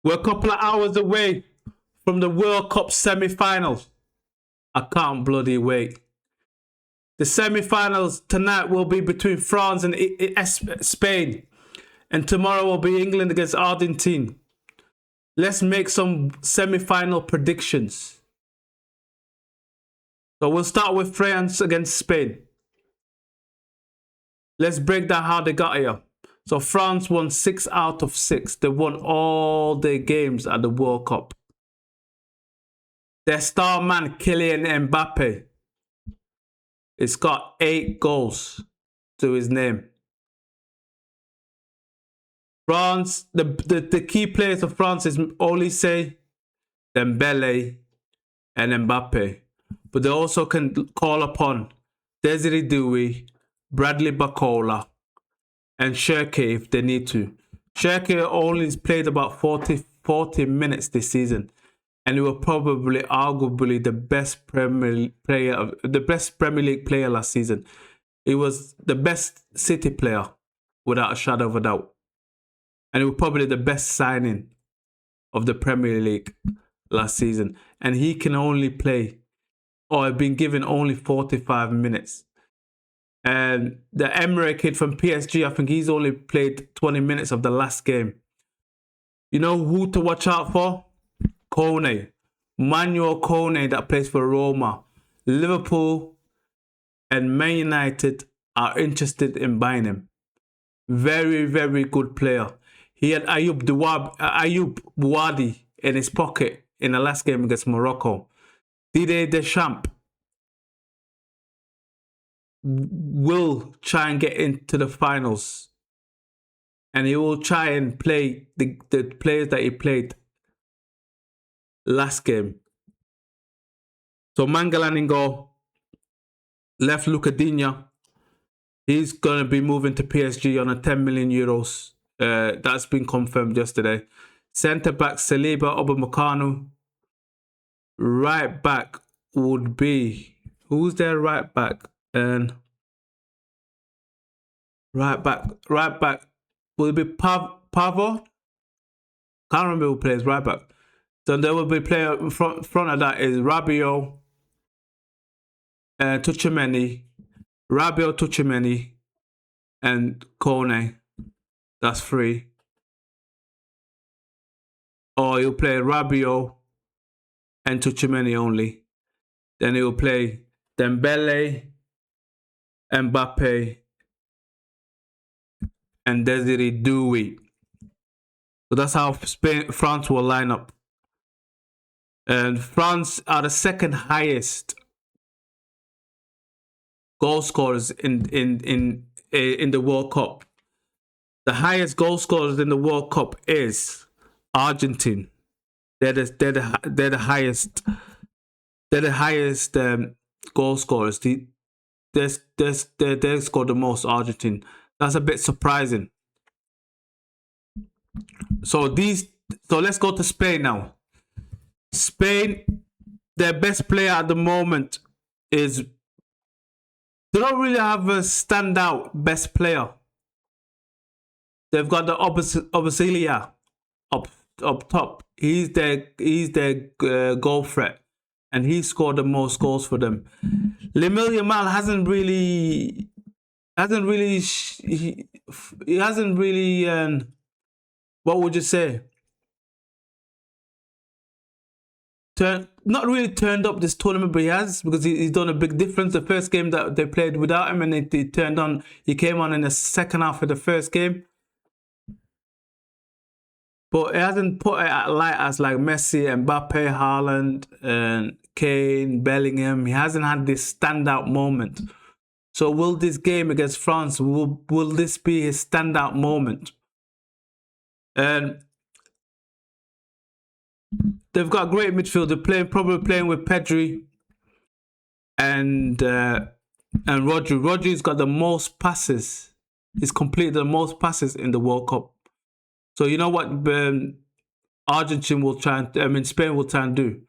We're a couple of hours away from the World Cup semi-finals. I can't bloody wait. The semi-finals tonight will be between France and Spain. And tomorrow will be England against Argentina. Let's make some semi-final predictions. So we'll start with France against Spain. Let's break down how they got here. So France won 6 out of 6. They won all their games at the World Cup. Their star man, Kylian Mbappé, has got 8 goals to his name. France, the key players of France is Olise, Dembele, and Mbappe. But they also can call upon Desiree Doué, Bradley Barcola, and Cherki if they need to. Cherki only played about 40 minutes this season, and he was probably arguably the best Premier League player last season. He was the best City player without a shadow of a doubt, and he was probably the best signing of the Premier League last season. And he can only play, or have been given only 45 minutes. And the Emre kid from PSG, I think he's only played 20 minutes of the last game. You know who to watch out for? Kone. Manuel Kone, that plays for Roma. Liverpool and Man United are interested in buying him. Very, very good player. He had Ayub Bouadi in his pocket in the last game against Morocco. Didier Deschamps will try and get into the finals, and he will try and play the players that he played last game. So Mangalan in goal, left Lucadinha. He's going to be moving to PSG on a 10 million euros. That's been confirmed yesterday. Centre back Saliba Upamecano. Right back would be, who's their right back? And right back will it be Pavo? Can't remember who plays right back. So there will be player in front of that is Rabiot, Tchouaméni, and Kone. That's 3. Or you'll play Rabiot and Tchouaméni only. Then he will play Dembele, Mbappe, and Desiree Doué. So that's how France will line up. And France are the second highest goal scorers in the World Cup. The highest goal scorers in the World Cup is Argentina. They're the highest. They're the highest goal scorers. They scored the most, Argentina. That's a bit surprising. So let's go to Spain now. Spain, their best player at the moment is, they don't really have a standout best player. They've got the Obasilia up top. He's their goal threat, and he scored the most goals for them. Lamine Yamal hasn't really, what would you say? Not really turned up this tournament, but he has, because he's done a big difference. The first game that they played without him, and he turned on. He came on in the second half of the first game. But it hasn't put it at light as like Messi, Mbappe, Haaland, and Kane, Bellingham. He hasn't had this standout moment. So will this game against France, will this be his standout moment? And they've got great midfield. They're probably playing with Pedri and Rodri. Rodri's got the most passes. He's completed the most passes in the World Cup. So you know what Spain will try and do?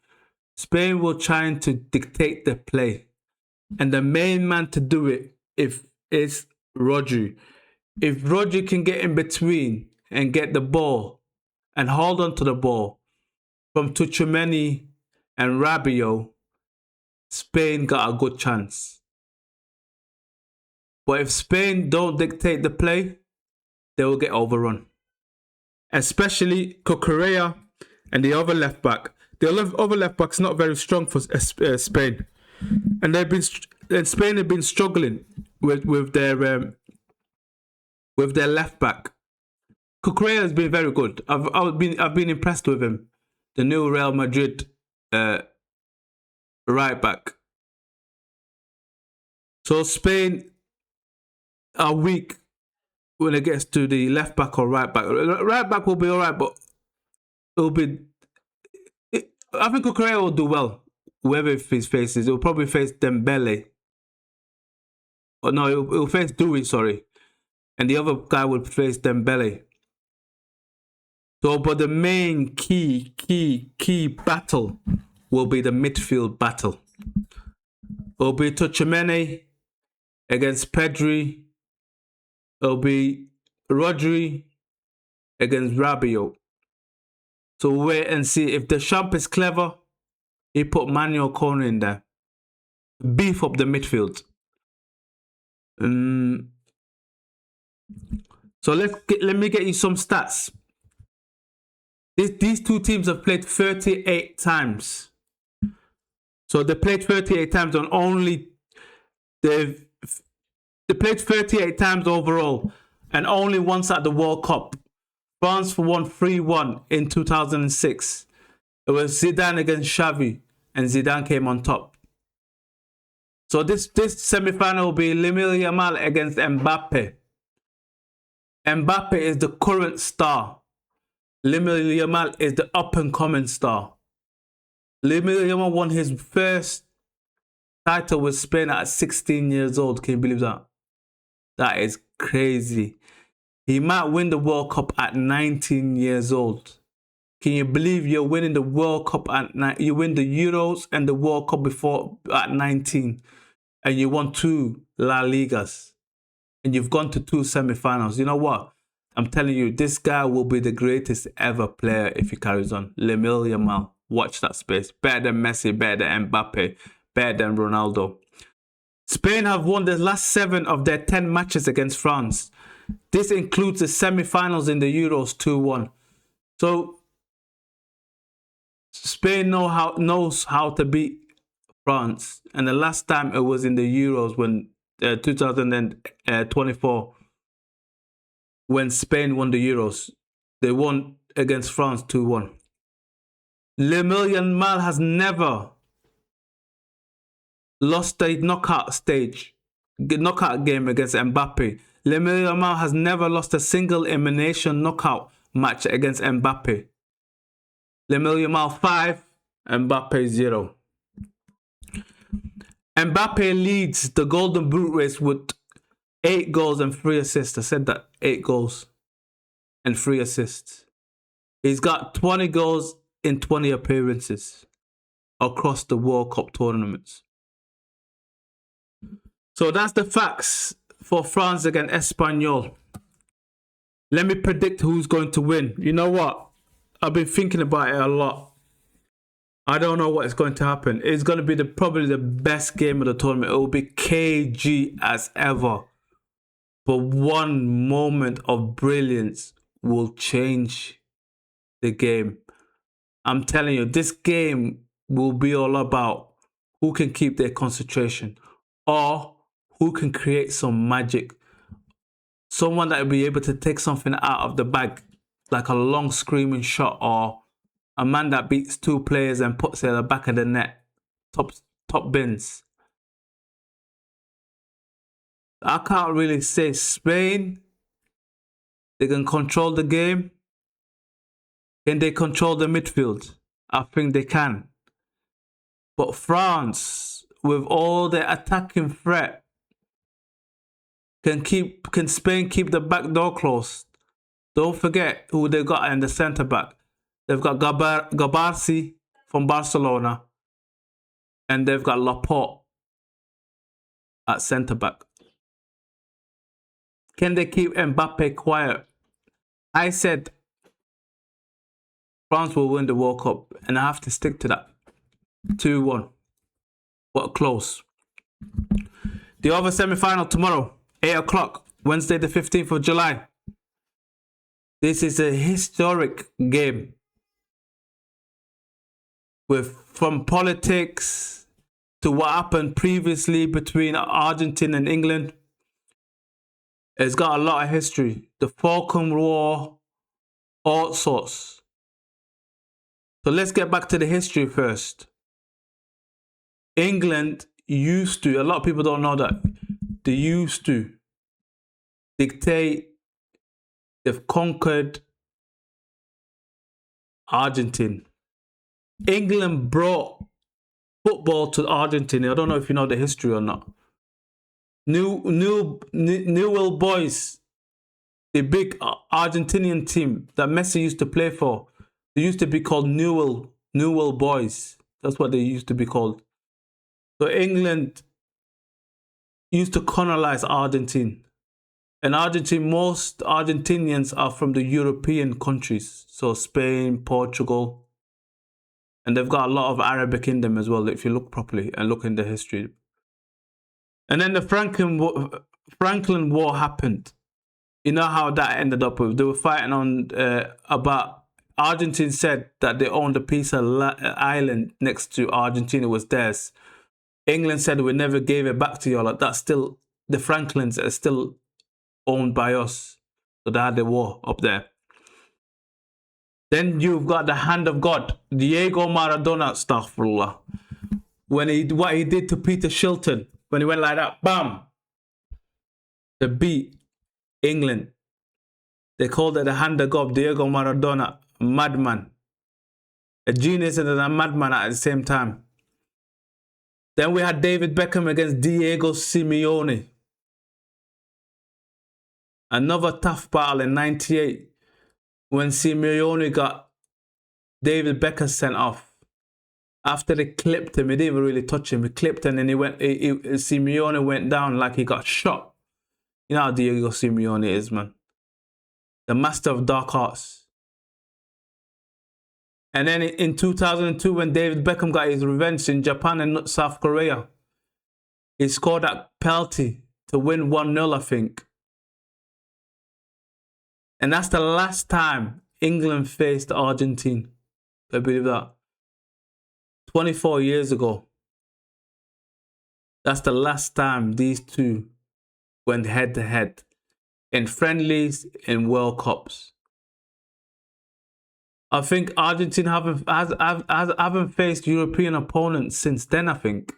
Spain will try to dictate the play. And the main man to do it is Rodri. If Rodri can get in between and get the ball and hold on to the ball from Tchouaméni and Rabiot, Spain got a good chance. But if Spain don't dictate the play, they will get overrun. Especially Cucurella and the other left back. The other left back's not very strong for Spain, and Spain have been struggling with their left back. Cucurella has been very good. I've been impressed with him. The new Real Madrid right back. So Spain are weak when it gets to the left back or right back. Right back will be alright, but it'll be. I think Cucurella will do well. Whoever he faces, he'll probably face Dembele. Or no, he'll face Dewey, sorry. And the other guy will face Dembele. So, but the main key battle will be the midfield battle. It'll be Tchouaméni against Pedri. It'll be Rodri against Rabiot. So wait and see. If Deschamps is clever, he put Manuel Corner in there. Beef up the midfield. So let me get you some stats. These two teams have played 38 times. So they played 38 times on only... They played 38 times overall and only once at the World Cup. France won 3-1 in 2006. It was Zidane against Xavi and Zidane came on top. So this semi-final will be Lamine Yamal against Mbappe. Mbappe is the current star. Lamine Yamal is the up-and-coming star. Lamine Yamal won his first title with Spain at 16 years old. Can you believe that? That is crazy. He might win the World Cup at 19 years old. Can you believe you're winning the World Cup at you win the Euros and the World Cup before at 19, and you won 2 La Ligas, and you've gone to 2 semi-finals. You know what? I'm telling you, this guy will be the greatest ever player if he carries on. Lamine Yamal. Watch that space. Better than Messi, better than Mbappe, better than Ronaldo. Spain have won the last 7 of their 10 matches against France. This includes the semi-finals in the Euros 2-1. So Spain knows how to beat France. And the last time it was in the Euros when 2024, when Spain won the Euros. They won against France 2-1. Lamine Yamal has never lost a knockout game against Mbappe. Lamine Yamal has never lost a single elimination knockout match against Mbappe. Lamine Yamal 5, Mbappe 0. Mbappe leads the Golden Boot race with 8 goals and 3 assists. I said that, 8 goals and 3 assists. He's got 20 goals in 20 appearances across the World Cup tournaments. So that's the facts for France against Espanyol. Let me predict who's going to win. You know what? I've been thinking about it a lot. I don't know what is going to happen. It's going to be probably the best game of the tournament. It will be KG as ever. But one moment of brilliance will change the game. I'm telling you, this game will be all about who can keep their concentration or who can create some magic. Someone that will be able to take something out of the bag, like a long screaming shot, or a man that beats 2 players and puts it at the back of the net. Top bins. I can't really say Spain. They can control the game. Can they control the midfield? I think they can. But France, with all their attacking threat, can Spain keep the back door closed? Don't forget who they got in the centre back. They've got Gabarsi from Barcelona, and they've got Laporte at centre back. Can they keep Mbappe quiet? I said France will win the World Cup, and I have to stick to that. 2-1. What close. The other semi-final tomorrow, 8 o'clock, Wednesday the 15th of July. This is a historic game. From politics to what happened previously between Argentina and England. It's got a lot of history. The Falkland War, all sorts. So let's get back to the history first. England used to, a lot of people don't know that, they used to dictate, they've conquered Argentina. England brought football to Argentina. I don't know if you know the history or not. Newell Boys, the big Argentinian team that Messi used to play for, they used to be called Newell Boys. That's what they used to be called. So England used to colonize Argentina. And most Argentinians are from the European countries. So Spain, Portugal. And they've got a lot of Arabic in them as well, if you look properly and look in the history. And then the Falkland War happened. You know how that ended up with? They were fighting on about... Argentina said that they owned a piece of island next to Argentina was theirs. England said we never gave it back to y'all. That's still... The Franklin's are still owned by us. So they had the war up there. Then you've got the hand of God, Diego Maradona, astaghfirullah. What he did to Peter Shilton, when he went like that, bam, to beat England. They called it the hand of God, Diego Maradona, a madman. A genius and a madman at the same time. Then we had David Beckham against Diego Simeone. Another tough battle in 98. When Simeone got David Beckham sent off. After they clipped him, he didn't even really touch him. He clipped him and then Simeone went down like he got shot. You know how Diego Simeone is, man. The master of dark arts. And then in 2002, when David Beckham got his revenge in Japan and South Korea, he scored that penalty to win 1-0, I think. And that's the last time England faced Argentina. I believe that. 24 years ago. That's the last time these two went head to head in friendlies, in World Cups. I think Argentina haven't faced European opponents since then, I think.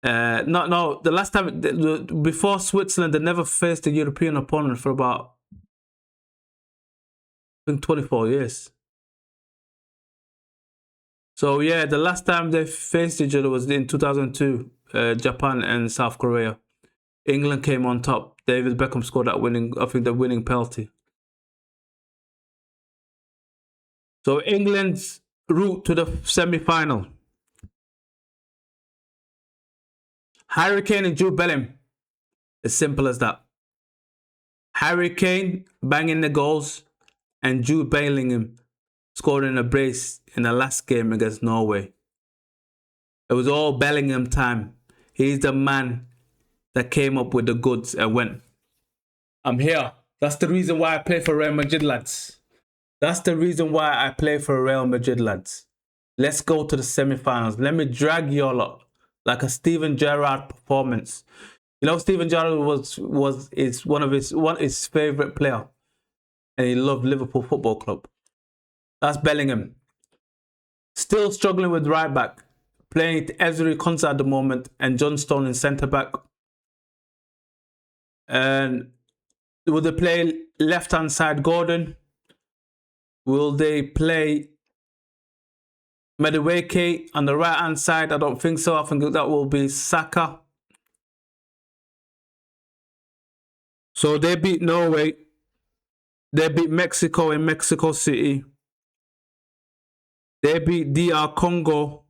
No, the last time, before Switzerland, they never faced a European opponent for about, I think, 24 years. So yeah, the last time they faced each other was in 2002, Japan and South Korea. England came on top. David Beckham scored that the winning penalty. So England's route to the semi-final. Harry Kane and Jude Bellingham. As simple as that. Harry Kane banging the goals and Jude Bellingham scoring a brace in the last game against Norway. It was all Bellingham time. He's the man that came up with the goods and went, I'm here. That's the reason why I play for Real Madrid, lads. That's the reason why I play for Real Madrid, lads. Let's go to the semi-finals. Let me drag y'all up like a Steven Gerrard performance. You know, Steven Gerrard was one of his favorite player, and he loved Liverpool Football Club. That's Bellingham. Still struggling with right back, playing Ezri Konsa at the moment, and John Stone in centre back. And will they play left hand side Gordon? Will they play Madueke on the right hand side? I don't think so. I think that will be Saka. So they beat Norway. They beat Mexico in Mexico City. They beat DR Congo.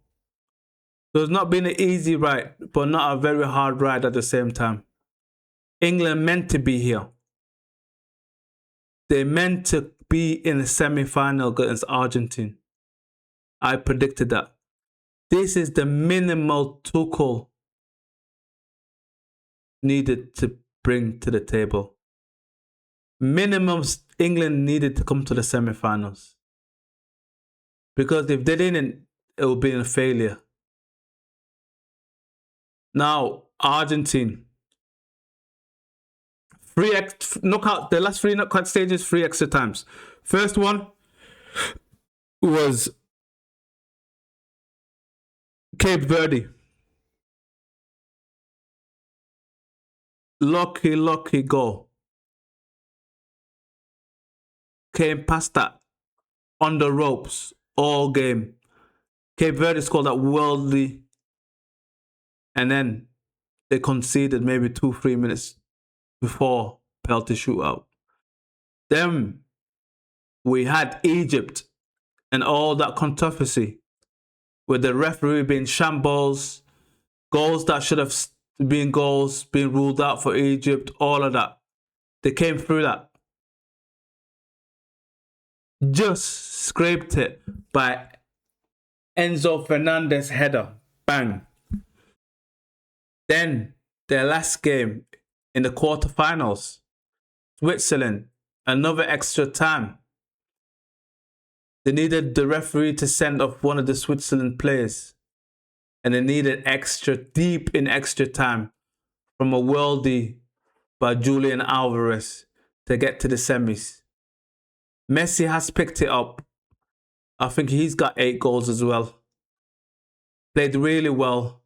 So it's not been an easy ride, but not a very hard ride at the same time. England meant to be here. They meant to be in the semi-final against Argentina. I predicted that. This is the minimal Tuchel needed to bring to the table. Minimum England needed to come to the semi-finals. Because if they didn't, it would be a failure. Now, Argentina. The last 3 knockout stages, 3 extra times. First one was Cape Verde. Lucky goal. Came past that on the ropes all game. Cape Verde scored that worldly, and then they conceded maybe 2-3 minutes before penalty shootout. Then we had Egypt and all that controversy with the referee being shambles, goals that should have been goals being ruled out for Egypt, all of that. They came through that. Just scraped it by Enzo Fernandez header. Bang. Then their last game in the quarterfinals, Switzerland, another extra time. They needed the referee to send off one of the Switzerland players. And they needed deep in extra time from a worldie by Julian Alvarez to get to the semis. Messi has picked it up. I think he's got 8 goals as well. Played really well.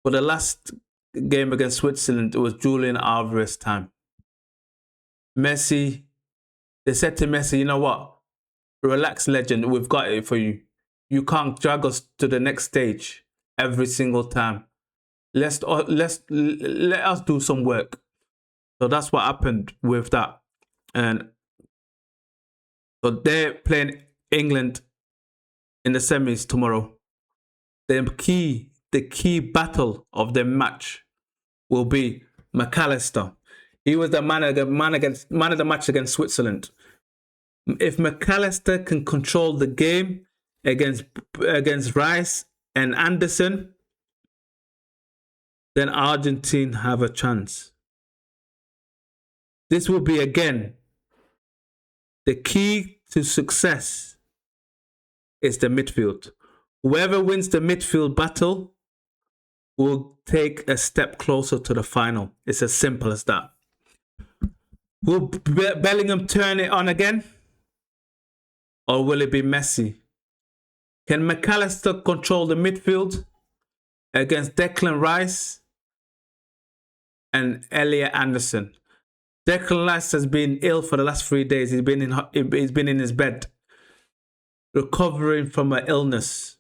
For the last game against Switzerland, it was Julian Alvarez time. Messi, they said to Messi, you know what? Relax, legend, we've got it for you. You can't drag us to the next stage every single time. Let us do some work. So that's what happened with that. And so they're playing England in the semis tomorrow. The key battle of the match will be McAllister. He was the man of the match against Switzerland. If McAllister can control the game against Rice and Anderson, then Argentina have a chance. This will be, again, the key to success is the midfield. Whoever wins the midfield battle will take a step closer to the final. It's as simple as that. Will Bellingham turn it on again? Or will it be Messi? Can McAllister control the midfield against Declan Rice and Elliot Anderson? Declan Rice has been ill for the last 3 days. He's been in his bed, recovering from an illness.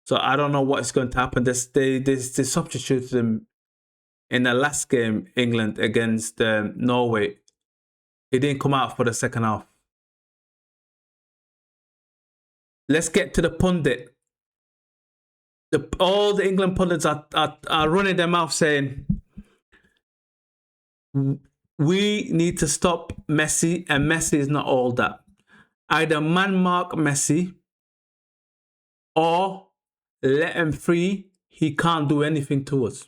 So I don't know what's going to happen. They substituted him in the last game, England against Norway. He didn't come out for the second half. Let's get to the pundit. All the England pundits are running their mouth saying, we need to stop Messi, and Messi is not all that. Either man mark Messi or let him free. He can't do anything to us.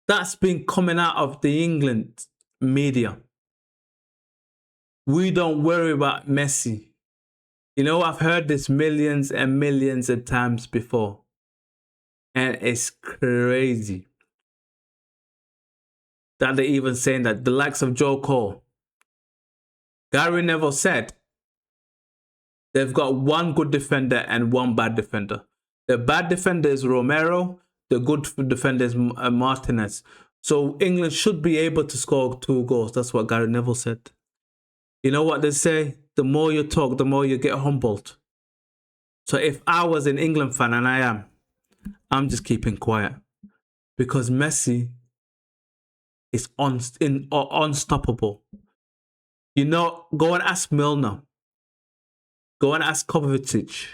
That's been coming out of the England media. We don't worry about Messi. You know, I've heard this millions and millions of times before. And it's crazy that they're even saying that. The likes of Joe Cole. Gary Neville said they've got one good defender and one bad defender. The bad defender is Romero. The good defender is Martinez. So England should be able to score 2 goals. That's what Gary Neville said. You know what they say? The more you talk, the more you get humbled. So if I was an England fan, and I am, I'm just keeping quiet. Because Messi is unstoppable. You know, go and ask Milner. Go and ask Kovacic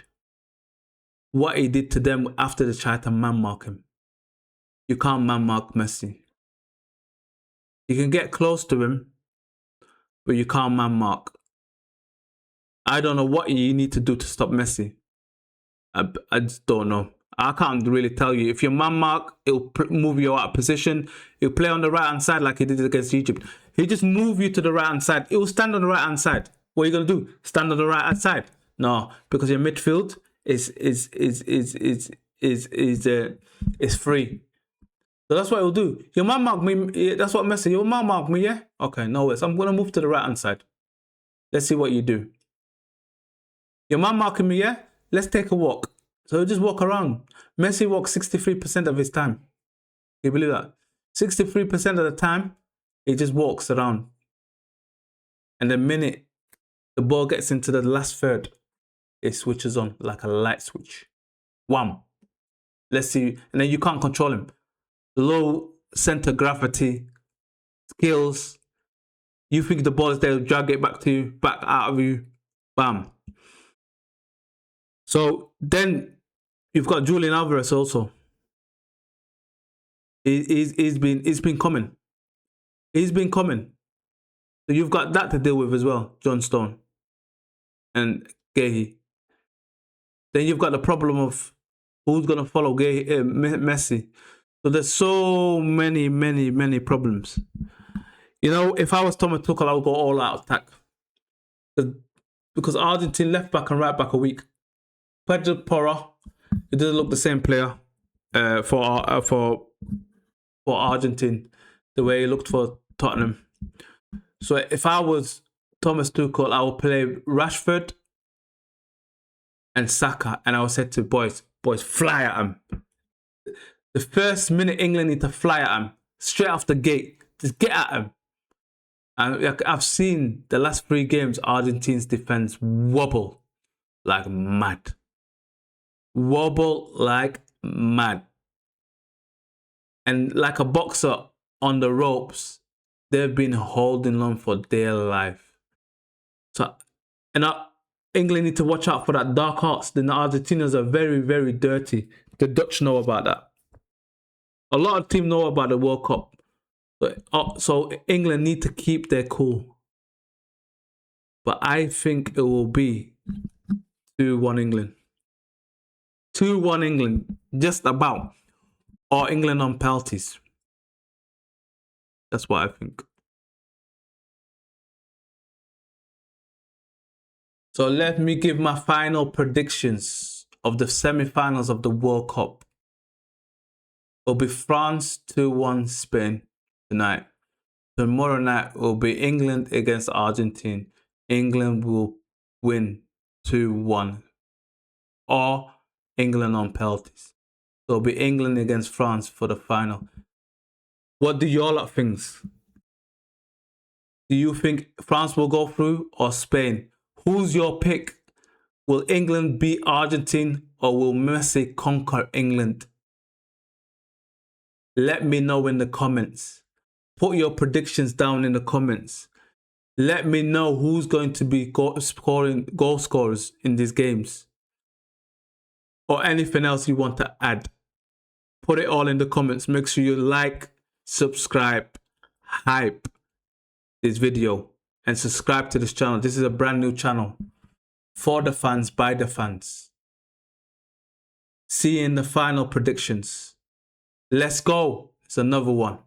what he did to them after they tried to man-mark him. You can't man-mark Messi. You can get close to him, but you can't man-mark. I don't know what you need to do to stop Messi. I just don't know. I can't really tell you. If your man mark, it'll move you out of position. He'll play on the right hand side like he did against Egypt. He'll just move you to the right hand side. It will stand on the right hand side. What are you gonna do? Stand on the right hand side? No, because your midfield is free. So that's what it'll do. Your man mark me. That's what Messi. Your man mark me. Yeah. Okay. No worries. I'm gonna move to the right hand side. Let's see what you do. Your man marking me. Yeah. Let's take a walk. So just walk around. Messi walks 63% of his time. Can you believe that? 63% of the time, he just walks around. And the minute the ball gets into the last third, it switches on like a light switch. Wham. Let's see. And then you can't control him. Low center gravity, skills. You think the ball is there, drag it back to you, back out of you. Bam. So then you've got Julian Alvarez also. He's been coming. He's been coming. So you've got that to deal with as well, John Stone and Gahey. Then you've got the problem of who's going to follow Messi. So there's so many problems. You know, if I was Thomas Tuchel, I would go all out attack. Because Argentina left back and right back are weak. Pedro Porro, it doesn't look the same player for Argentina the way he looked for Tottenham. So if I was Thomas Tuchel, I would play Rashford and Saka, and I would say to boys, fly at him. The first minute England need to fly at him straight off the gate. Just get at him. And I've seen the last 3 games, Argentina's defense wobble like mad. Wobble like mad. And like a boxer on the ropes, they've been holding on for their life. So, England need to watch out for that dark arts. The Argentinians are very, very dirty. The Dutch know about that. A lot of teams know about the World Cup. So England need to keep their cool. But I think it will be 2-1 England. 2-1 England, just about. Or England on penalties. That's what I think. So let me give my final predictions of the semi-finals of the World Cup. It'll be France 2-1 Spain tonight. Tomorrow night will be England against Argentina. England will win 2-1. Or England on penalties. So it'll be England against France for the final. What do y'all think? Do you think France will go through or Spain? Who's your pick? Will England beat Argentina or will Messi conquer England? Let me know in the comments. Put your predictions down in the comments. Let me know who's going to be goal scorers in these games. Or anything else you want to add. Put it all in the comments. Make sure you like, subscribe, hype this video, and subscribe to this channel. This is a brand new channel for the fans, by the fans. See you in the final predictions. Let's go. It's another one.